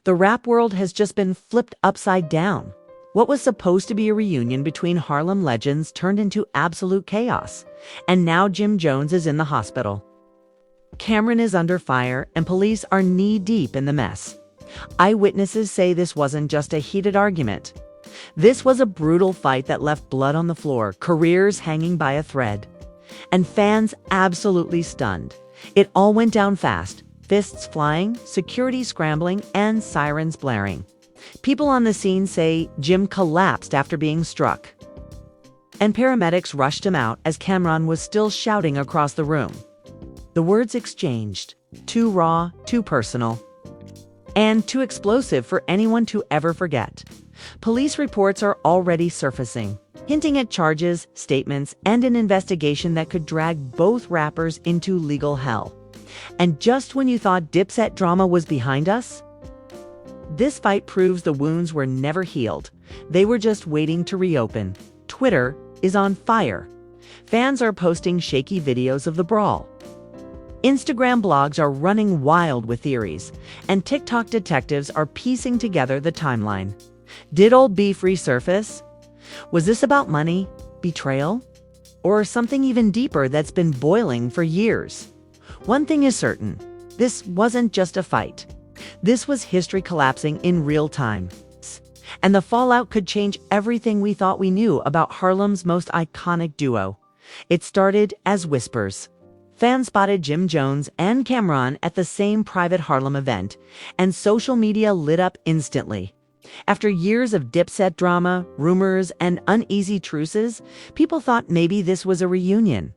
The rap world has just been flipped upside down. What was supposed to be a reunion between Harlem legends turned into absolute chaos. And now Jim Jones is in the hospital. Cameron is under fire, and police are knee-deep in the mess. Eyewitnesses say this wasn't just a heated argument. This was a brutal fight that left blood on the floor, careers hanging by a thread. And fans absolutely stunned. It all went down fast. Fists flying, security scrambling, and sirens blaring. People on the scene say Jim collapsed after being struck. And paramedics rushed him out as Cameron was still shouting across the room. The words exchanged, too raw, too personal, and too explosive for anyone to ever forget. Police reports are already surfacing, hinting at charges, statements, and an investigation that could drag both rappers into legal hell. And just when you thought Dipset drama was behind us, this fight proves the wounds were never healed. They were just waiting to reopen. Twitter is on fire. Fans are posting shaky videos of the brawl. Instagram blogs are running wild with theories, and TikTok detectives are piecing together the timeline. Did old beef resurface? Was this about money, betrayal, or something even deeper that's been boiling for years? One thing is certain, this wasn't just a fight. This was history collapsing in real time. And the fallout could change everything we thought we knew about Harlem's most iconic duo. It started as whispers. Fans spotted Jim Jones and Cameron at the same private Harlem event, and social media lit up instantly. After years of Dipset drama, rumors, and uneasy truces, people thought maybe this was a reunion.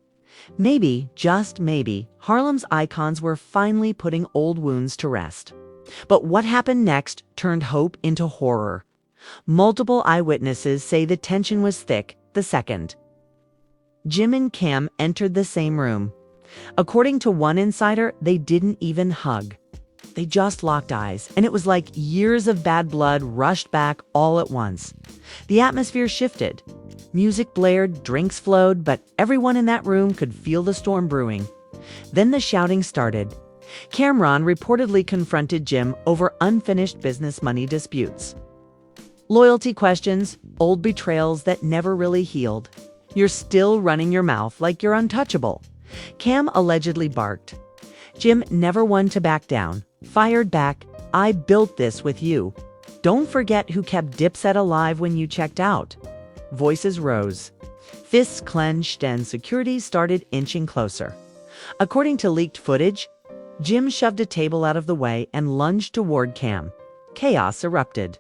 Maybe, just maybe, Harlem's icons were finally putting old wounds to rest. But what happened next turned hope into horror. Multiple eyewitnesses say the tension was thick the second Jim and Cam entered the same room. According to one insider, they didn't even hug. They just locked eyes, and it was like years of bad blood rushed back all at once. The atmosphere shifted. Music blared, drinks flowed, but everyone in that room could feel the storm brewing. Then the shouting started. Cameron reportedly confronted Jim over unfinished business money disputes. Loyalty questions, old betrayals that never really healed. You're still running your mouth like you're untouchable. Cam allegedly barked. Jim, never one to back down, fired back, I built this with you. Don't forget who kept Dipset alive when you checked out. Voices rose. Fists clenched and security started inching closer. According to leaked footage, Jim shoved a table out of the way and lunged toward Cam. Chaos erupted.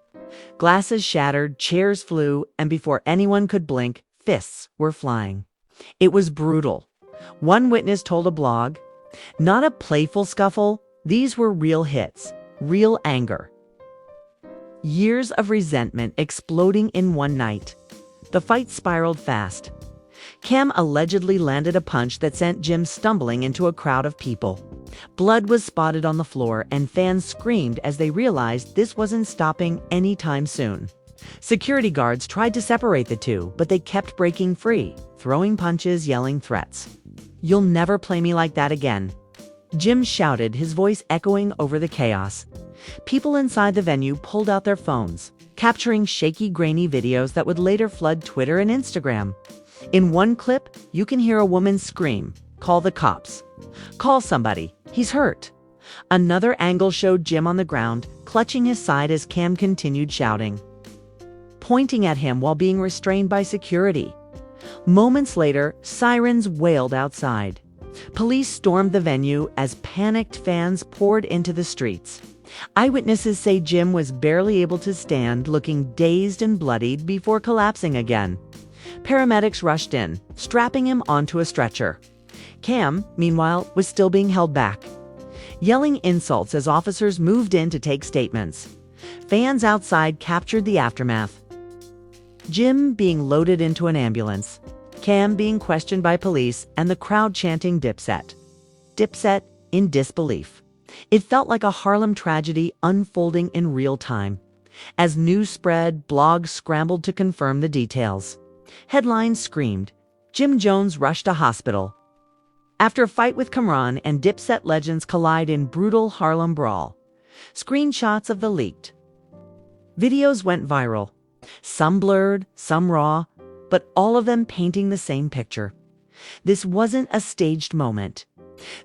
Glasses shattered, chairs flew, and before anyone could blink, fists were flying. It was brutal. One witness told a blog, "Not a playful scuffle, these were real hits, real anger." Years of resentment exploding in one night. The fight spiraled fast. Cam allegedly landed a punch that sent Jim stumbling into a crowd of people. Blood was spotted on the floor, and fans screamed as they realized this wasn't stopping anytime soon. Security guards tried to separate the two, but they kept breaking free, throwing punches, yelling threats. "You'll never play me like that again." Jim shouted, his voice echoing over the chaos. People inside the venue pulled out their phones, capturing shaky, grainy videos that would later flood Twitter and Instagram. In one clip, you can hear a woman scream, "Call the cops. Call somebody. He's hurt." Another angle showed Jim on the ground, clutching his side as Cam continued shouting, pointing at him while being restrained by security. Moments later, sirens wailed outside. Police stormed the venue as panicked fans poured into the streets. Eyewitnesses say Jim was barely able to stand, looking dazed and bloodied before collapsing again. Paramedics rushed in, strapping him onto a stretcher. Cam, meanwhile, was still being held back, yelling insults as officers moved in to take statements. Fans outside captured the aftermath. Jim being loaded into an ambulance, Cam being questioned by police, and the crowd chanting Dipset. Dipset in disbelief. It felt like a Harlem tragedy unfolding in real time. As news spread, blogs scrambled to confirm the details. Headlines screamed, "Jim Jones rushed to hospital." After a fight with Cameron and Dipset legends collide in brutal Harlem brawl. Screenshots of the leaked videos went viral. Some blurred, some raw, but all of them painting the same picture. This wasn't a staged moment.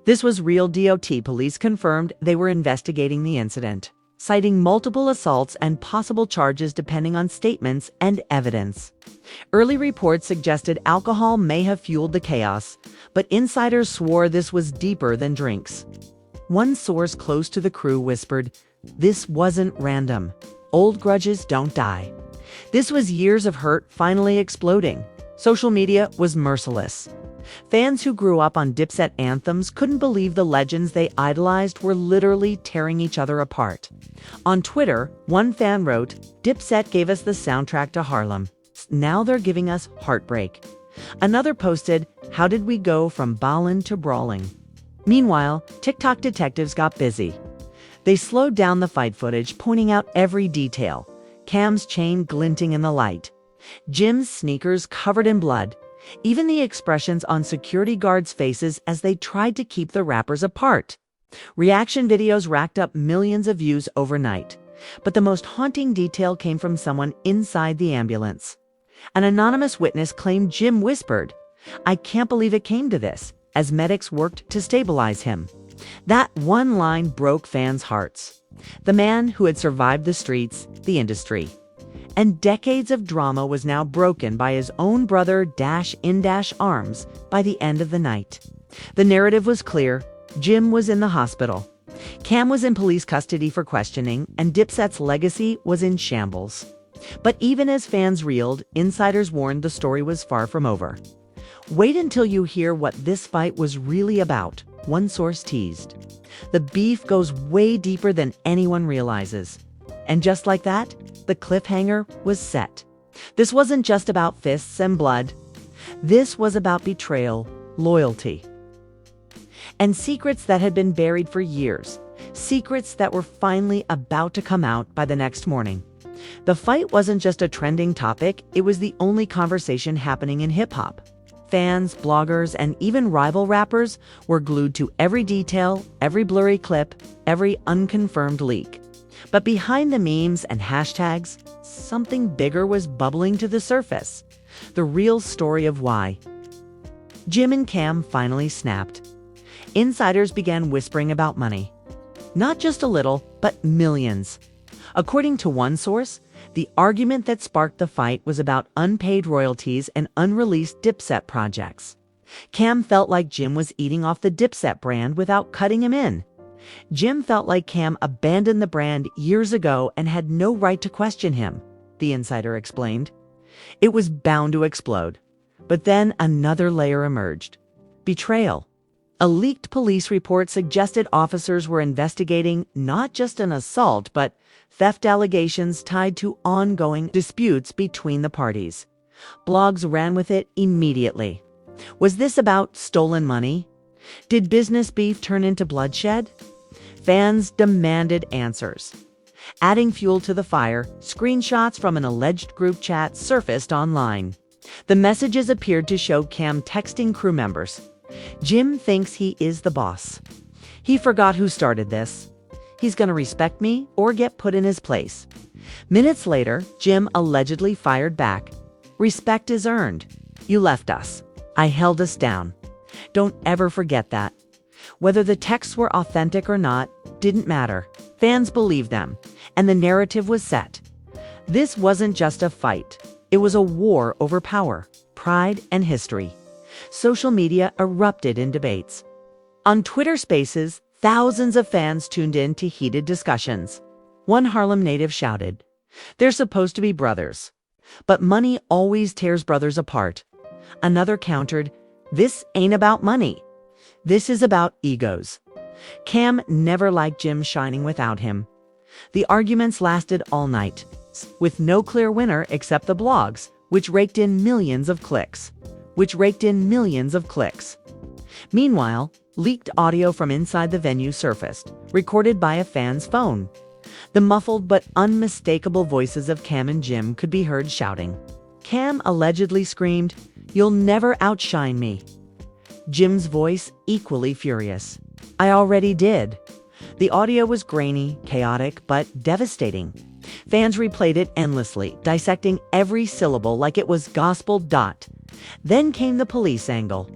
This was real. DOT police confirmed they were investigating the incident, citing multiple assaults and possible charges depending on statements and evidence. Early reports suggested alcohol may have fueled the chaos, but insiders swore this was deeper than drinks. One source close to the crew whispered, "This wasn't random. Old grudges don't die." This was years of hurt finally exploding. Social media was merciless. Fans who grew up on Dipset anthems couldn't believe the legends they idolized were literally tearing each other apart. On Twitter, one fan wrote, "Dipset gave us the soundtrack to Harlem. Now they're giving us heartbreak." Another posted, "How did we go from ballin' to brawling?" Meanwhile, TikTok detectives got busy. They slowed down the fight footage, pointing out every detail. Cam's chain glinting in the light, Jim's sneakers covered in blood, even the expressions on security guards' faces as they tried to keep the rappers apart. Reaction videos racked up millions of views overnight, but the most haunting detail came from someone inside the ambulance. An anonymous witness claimed Jim whispered, "I can't believe it came to this," as medics worked to stabilize him. That one line broke fans' hearts. The man who had survived the streets, the industry, and decades of drama was now broken by his own brother in arms by the end of the night. The narrative was clear. Jim was in the hospital. Cam was in police custody for questioning, and Dipset's legacy was in shambles. But even as fans reeled, insiders warned the story was far from over. "Wait until you hear what this fight was really about," one source teased. "The beef goes way deeper than anyone realizes." And just like that, the cliffhanger was set. This wasn't just about fists and blood. This was about betrayal, loyalty, and secrets that had been buried for years. Secrets that were finally about to come out by the next morning. The fight wasn't just a trending topic, it was the only conversation happening in hip-hop. Fans, bloggers, and even rival rappers were glued to every detail, every blurry clip, every unconfirmed leak. But behind the memes and hashtags, something bigger was bubbling to the surface. The real story of why Jim and Cam finally snapped. Insiders began whispering about money. Not just a little, but millions. According to one source, the argument that sparked the fight was about unpaid royalties and unreleased Dipset projects. Cam felt like Jim was eating off the Dipset brand without cutting him in. Jim felt like Cam abandoned the brand years ago and had no right to question him, the insider explained. It was bound to explode. But then another layer emerged. Betrayal. A leaked police report suggested officers were investigating not just an assault, but theft allegations tied to ongoing disputes between the parties. Blogs ran with it immediately. Was this about stolen money? Did business beef turn into bloodshed? Fans demanded answers. Adding fuel to the fire, screenshots from an alleged group chat surfaced online. The messages appeared to show Cam texting crew members. "Jim thinks he is the boss. He forgot who started this. He's gonna respect me or get put in his place." Minutes later, Jim allegedly fired back. "Respect is earned. You left us. I held us down. Don't ever forget that." Whether the texts were authentic or not didn't matter. Fans believed them, and the narrative was set. This wasn't just a fight. It was a war over power, pride, and history. Social media erupted in debates. On Twitter Spaces, thousands of fans tuned in to heated discussions. One Harlem native shouted, "They're supposed to be brothers, but money always tears brothers apart." Another countered, "This ain't about money. This is about egos." Cam never liked Jim shining without him. The arguments lasted all night, with no clear winner except the blogs, which raked in millions of clicks. Meanwhile, leaked audio from inside the venue surfaced, recorded by a fan's phone. The muffled but unmistakable voices of Cam and Jim could be heard shouting. Cam allegedly screamed, "You'll never outshine me." Jim's voice equally furious. "I already did." The audio was grainy, chaotic, but devastating. Fans replayed it endlessly, dissecting every syllable like it was gospel. Then came the police angle.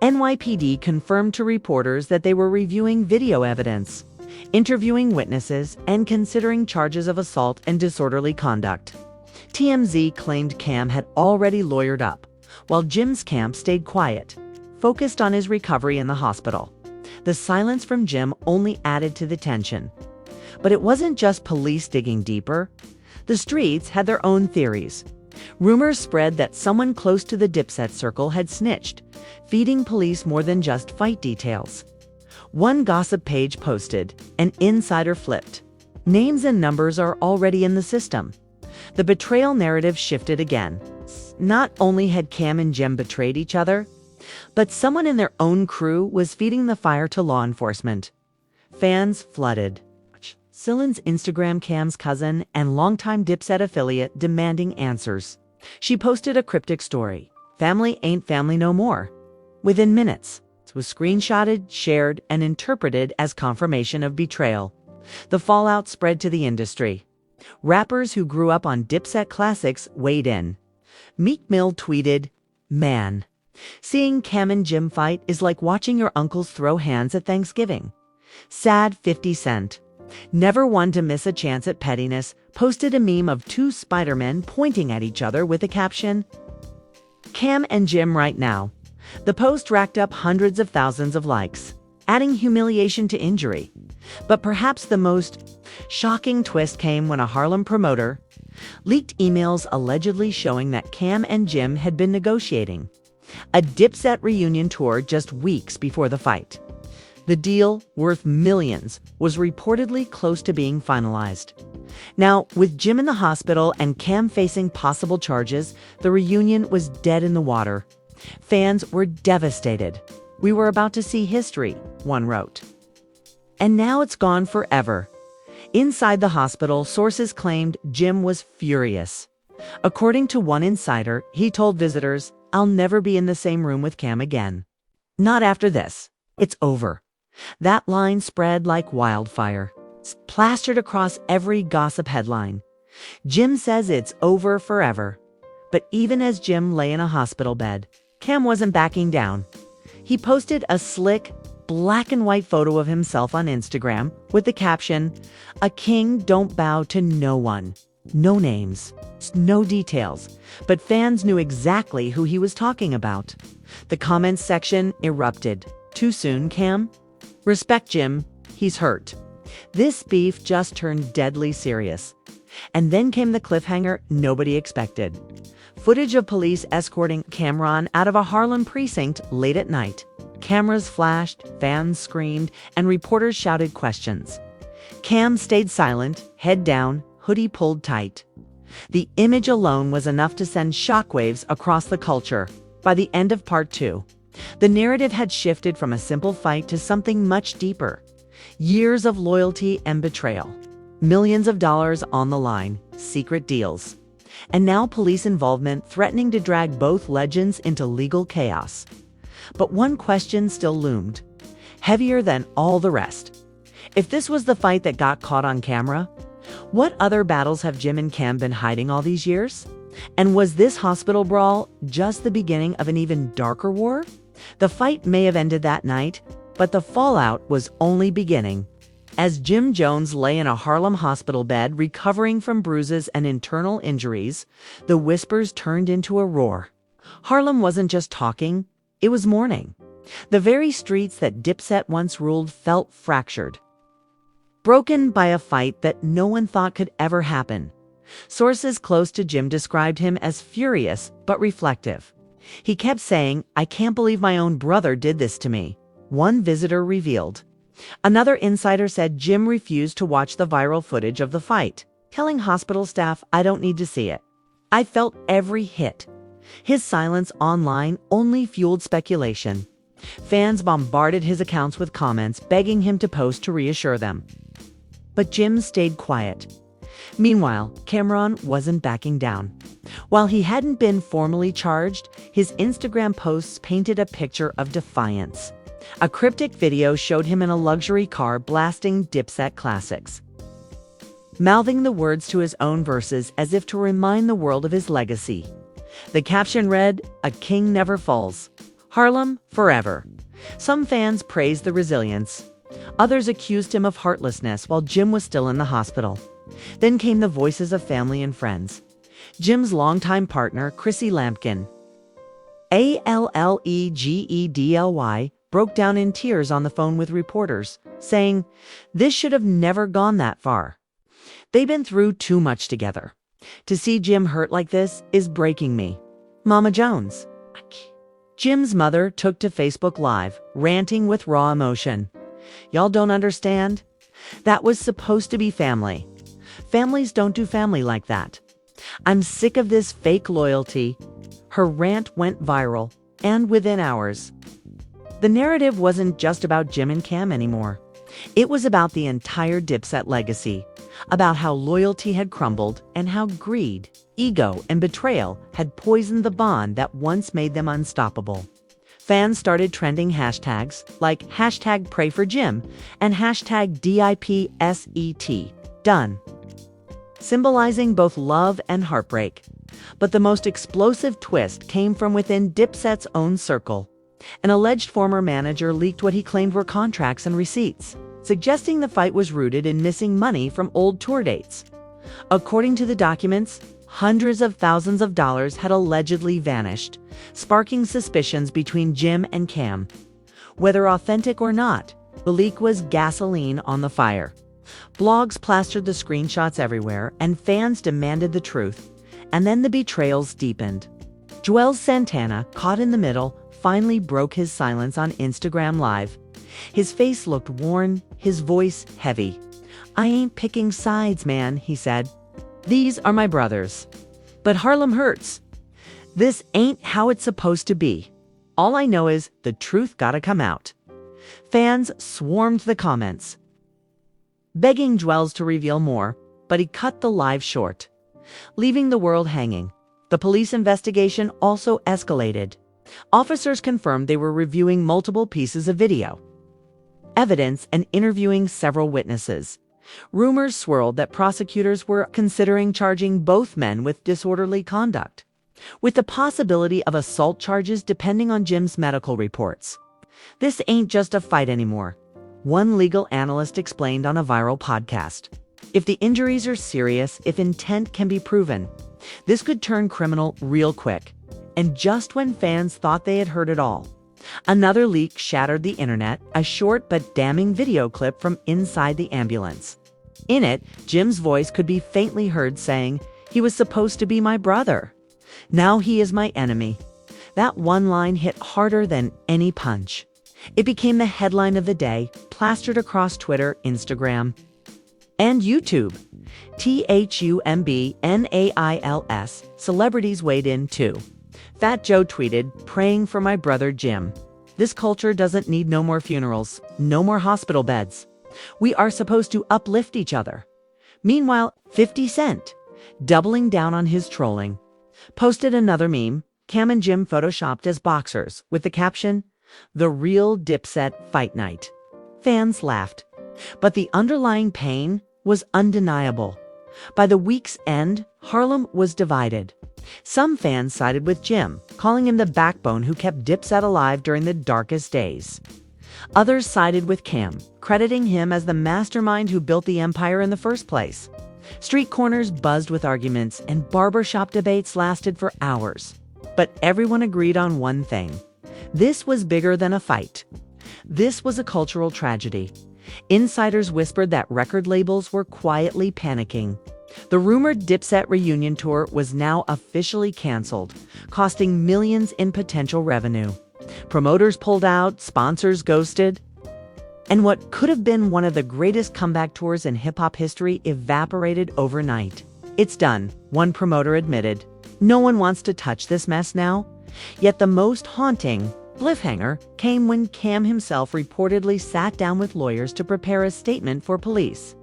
NYPD confirmed to reporters that they were reviewing video evidence, interviewing witnesses, and considering charges of assault and disorderly conduct. TMZ claimed Cam had already lawyered up, while Jim's camp stayed quiet, focused on his recovery in the hospital. The silence from Jim only added to the tension. But it wasn't just police digging deeper. The streets had their own theories. Rumors spread that someone close to the Dipset circle had snitched, feeding police more than just fight details. One gossip page posted, "An insider flipped. Names and numbers are already in the system." The betrayal narrative shifted again. Not only had Cam and Jim betrayed each other, but someone in their own crew was feeding the fire to law enforcement. Fans flooded. Ceylan's Instagram Cam's cousin and longtime Dipset affiliate demanding answers. She posted a cryptic story. "Family ain't family no more." Within minutes, it was screenshotted, shared, and interpreted as confirmation of betrayal. The fallout spread to the industry. Rappers who grew up on Dipset classics weighed in. Meek Mill tweeted, "Man, seeing Cam and Jim fight is like watching your uncles throw hands at Thanksgiving." Sad 50 Cent, never one to miss a chance at pettiness, posted a meme of two Spider-Men pointing at each other with the caption, "Cam and Jim right now." The post racked up hundreds of thousands of likes, adding humiliation to injury. But perhaps the most shocking twist came when a Harlem promoter leaked emails allegedly showing that Cam and Jim had been negotiating a Dipset reunion tour just weeks before the fight. The deal, worth millions, was reportedly close to being finalized. Now, with Jim in the hospital and Cam facing possible charges, the reunion was dead in the water. Fans were devastated. "We were about to see history," one wrote. And now it's gone forever. Inside the hospital, sources claimed Jim was furious. According to one insider, he told visitors, "I'll never be in the same room with Cam again. Not after this. It's over." That line spread like wildfire, plastered across every gossip headline. Jim says it's over forever. But even as Jim lay in a hospital bed, Cam wasn't backing down. He posted a slick, black and white photo of himself on Instagram with the caption, "A king don't bow to no one." No names, no details, but fans knew exactly who he was talking about. The comments section erupted. "Too soon, Cam? Respect Jim, he's hurt." This beef just turned deadly serious. And then came the cliffhanger nobody expected. Footage of police escorting Cameron out of a Harlem precinct late at night. Cameras flashed, fans screamed, and reporters shouted questions. Cam stayed silent, head down, hoodie pulled tight. The image alone was enough to send shockwaves across the culture. By the end of part 2, the narrative had shifted from a simple fight to something much deeper. Years of loyalty and betrayal. Millions of dollars on the line. Secret deals. And now police involvement threatening to drag both legends into legal chaos. But one question still loomed, heavier than all the rest. If this was the fight that got caught on camera, what other battles have Jim and Cam been hiding all these years? And was this hospital brawl just the beginning of an even darker war? The fight may have ended that night, but the fallout was only beginning. As Jim Jones lay in a Harlem hospital bed recovering from bruises and internal injuries, the whispers turned into a roar. Harlem wasn't just talking, it was mourning. The very streets that Dipset once ruled felt fractured, broken by a fight that no one thought could ever happen. Sources close to Jim described him as furious but reflective. He kept saying, "I can't believe my own brother did this to me," one visitor revealed. Another insider said Jim refused to watch the viral footage of the fight, telling hospital staff, "I don't need to see it. I felt every hit." His silence online only fueled speculation. Fans bombarded his accounts with comments begging him to post to reassure them. But Jim stayed quiet. Meanwhile, Cameron wasn't backing down. While he hadn't been formally charged, his Instagram posts painted a picture of defiance. A cryptic video showed him in a luxury car blasting Dipset classics, mouthing the words to his own verses as if to remind the world of his legacy. The caption read, "A king never falls. Harlem, forever." Some fans praised the resilience. Others accused him of heartlessness while Jim was still in the hospital. Then came the voices of family and friends. Jim's longtime partner, Chrissy Lampkin, Allegedly, broke down in tears on the phone with reporters, saying, "This should have never gone that far. They've been through too much together. To see Jim hurt like this is breaking me." Mama Jones, Jim's mother, took to Facebook Live, ranting with raw emotion. "Y'all don't understand? That was supposed to be family. Families don't do family like that. I'm sick of this fake loyalty." Her rant went viral, and within hours. The narrative wasn't just about Jim and Cam anymore. It was about the entire Dipset legacy, about how loyalty had crumbled and how greed, ego, and betrayal had poisoned the bond that once made them unstoppable. Fans started trending hashtags like #PrayForJim and #DIPSET, done, symbolizing both love and heartbreak. But the most explosive twist came from within Dipset's own circle. An alleged former manager leaked what he claimed were contracts and receipts, suggesting the fight was rooted in missing money from old tour dates. According to the documents, hundreds of thousands of dollars had allegedly vanished, sparking suspicions between Jim and Cam. Whether authentic or not, the leak was gasoline on the fire. Blogs plastered the screenshots everywhere, and fans demanded the truth. And then the betrayals deepened. Joel Santana, caught in the middle, finally broke his silence on Instagram Live. His face looked worn, his voice heavy. "I ain't picking sides, man," he said. "These are my brothers. But Harlem hurts. This ain't how it's supposed to be. All I know is the truth gotta come out." Fans swarmed the comments, begging Joel to reveal more, but he cut the live short, leaving the world hanging. The police investigation also escalated. Officers confirmed they were reviewing multiple pieces of video, evidence, and interviewing several witnesses. Rumors swirled that prosecutors were considering charging both men with disorderly conduct, with the possibility of assault charges depending on Jim's medical reports. "This ain't just a fight anymore," one legal analyst explained on a viral podcast. "If the injuries are serious, if intent can be proven, this could turn criminal real quick." And just when fans thought they had heard it all, another leak shattered the internet, a short but damning video clip from inside the ambulance. In it, Jim's voice could be faintly heard saying, "He was supposed to be my brother. Now he is my enemy." That one line hit harder than any punch. It became the headline of the day, plastered across Twitter, Instagram, and YouTube. THUMBNAILS. Celebrities weighed in too. Fat Joe tweeted, "Praying for my brother Jim. This culture doesn't need no more funerals, no more hospital beds. We are supposed to uplift each other." Meanwhile, 50 Cent, doubling down on his trolling, posted another meme, Cam and Jim photoshopped as boxers, with the caption, "The real Dipset fight night." Fans laughed, but the underlying pain was undeniable. By the week's end, Harlem was divided. Some fans sided with Jim, calling him the backbone who kept Dipset alive during the darkest days. Others sided with Cam, crediting him as the mastermind who built the empire in the first place. Street corners buzzed with arguments, and barbershop debates lasted for hours. But everyone agreed on one thing. This was bigger than a fight. This was a cultural tragedy. Insiders whispered that record labels were quietly panicking. The rumored Dipset reunion tour was now officially canceled, costing millions in potential revenue. Promoters pulled out, sponsors ghosted, and what could have been one of the greatest comeback tours in hip-hop history evaporated overnight. "It's done," one promoter admitted. "No one wants to touch this mess now." Yet the most haunting cliffhanger came when Cam himself reportedly sat down with lawyers to prepare a statement for police.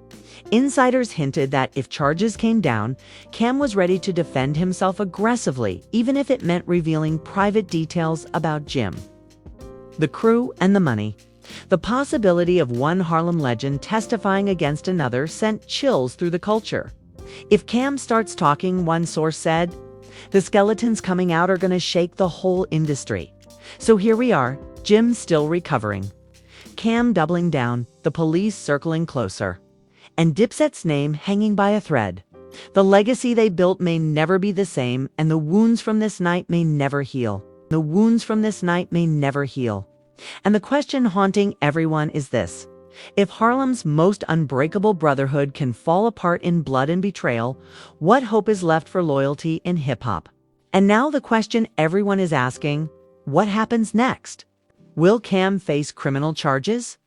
Insiders hinted that if charges came down, Cam was ready to defend himself aggressively, even if it meant revealing private details about Jim. the crew, and the money. The possibility of one Harlem legend testifying against another sent chills through the culture. If Cam starts talking, one source said, the skeletons coming out are going to shake the whole industry. So here we are, Jim still recovering, Cam doubling down, the police circling closer, and Dipset's name hanging by a thread. The legacy they built may never be the same, and the wounds from this night may never heal. The wounds from this night may never heal. And the question haunting everyone is this: if Harlem's most unbreakable brotherhood can fall apart in blood and betrayal, what hope is left for loyalty in hip-hop? And now the question everyone is asking: what happens next? Will Cam face criminal charges?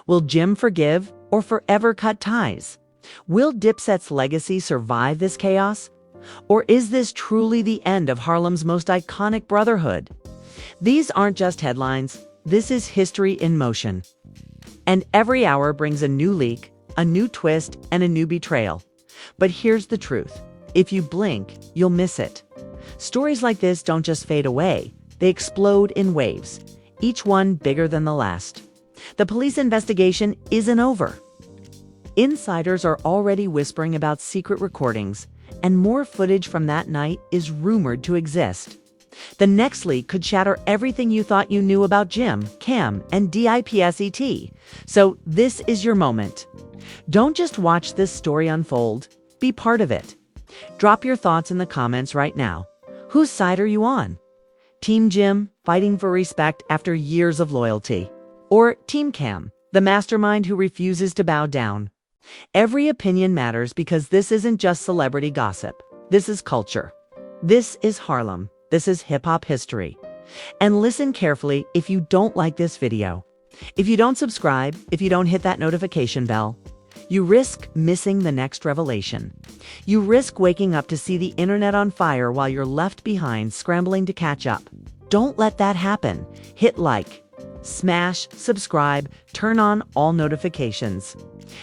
Will Jim forgive or forever cut ties? Will Dipset's legacy survive this chaos? Or is this truly the end of Harlem's most iconic brotherhood? These aren't just headlines. This is history in motion. And every hour brings a new leak, a new twist, and a new betrayal. But here's the truth: if you blink, you'll miss it. Stories like this don't just fade away. They explode in waves, each one bigger than the last. The police investigation isn't over. Insiders are already whispering about secret recordings, and more footage from that night is rumored to exist. The next leak could shatter everything you thought you knew about Jim, Cam, and Dipset. So this is your moment. Don't just watch this story unfold. Be part of it. Drop your thoughts in the comments right now. Whose side are you on? Team Jim, fighting for respect after years of loyalty? Or Team Cam, the mastermind who refuses to bow down? Every opinion matters, because this isn't just celebrity gossip. This is culture. This is Harlem. This is hip-hop history. And listen carefully if you don't like this video. If you don't subscribe, if you don't hit that notification bell, you risk missing the next revelation. You risk waking up to see the internet on fire while you're left behind scrambling to catch up. Don't let that happen. Hit like, smash, subscribe, turn on all notifications.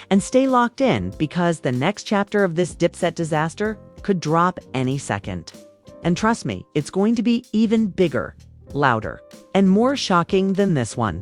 And stay locked in, because the next chapter of this Dipset disaster could drop any second. And trust me, it's going to be even bigger, louder, and more shocking than this one.